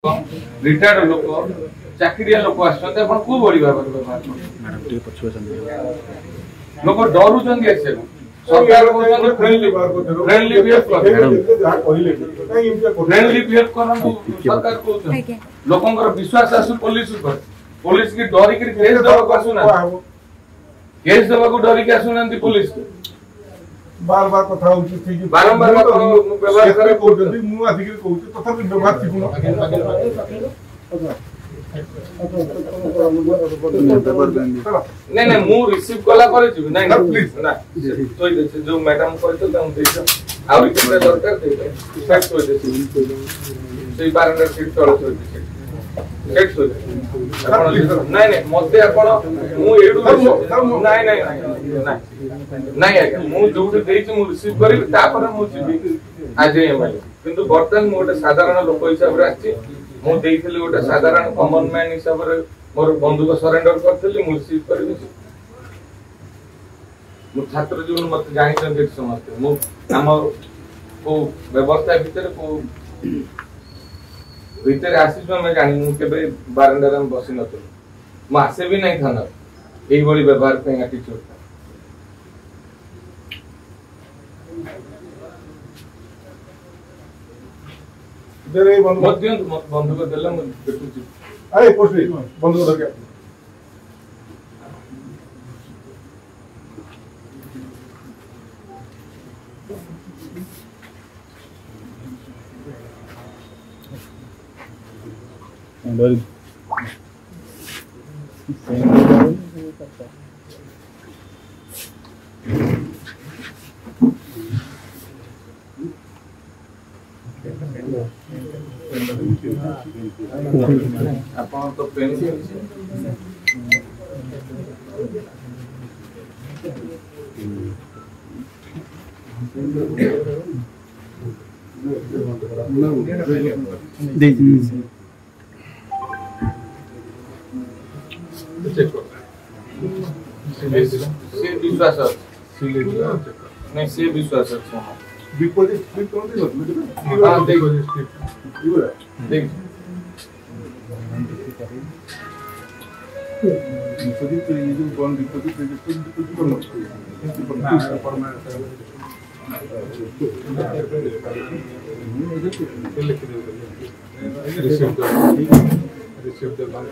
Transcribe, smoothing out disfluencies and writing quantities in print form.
retired लोक चाकरिया लोक आसते को बड़ी भाव लोक डरुं सरकार फ्रेंडली बिहेव करंतु सरकार कहते लोकंर विश्वास आसु पुलिस की डरिक केस देवाक आसुना केस देवाक डरिक आसुना पुलिस बार बार कथा होची ठीक बारंबार व्यवहार करे कोजदी मु आदिके कहूची तथापि व्यवहार ठीक न नहीं नहीं मु रिसीव कला करे छी नहीं प्लीज ना तोय दे जो मैडम कहतो त हम देछ आउरी केते दरकार दे फैक्ट तोय दे सेई बारंबार सीट तोड़ तोय दे सेट तोय नहीं नहीं मते आपण मु एडू नहीं नहीं नहीं आज्ञा मु जोठी देछि मु रिसीव करी तापर मु जिबी आज एमएलए किंतु बर्तन मु गोटे साधारण लोक हिसाब रे आछि मु देइथिली गोटे साधारण कॉमन मैन हिसाब रे मोर बंधुक सरेंडर करथिली मु रिसीव करी मु छात्र जीवन मत जानि छन समस्त मु हम को व्यवस्था भीतर को भीतर आसी मैं जानि मु केबे बारंडा में बसी नथि मु आसे भी नहीं थाना एई बड़ी व्यवहार पे एटीट्यूड देरे बंधु को देला म देखुची अरे पोस्टी बंधु को धर आपण तो पेन से विश्वास नहीं से विश्वास डिपोजिट स्लिप कोन दे हां डिपोजिट स्लिप देख डिपोजिट तो ये जो बॉन्ड डिपोजिट करना रिसीव द बैंक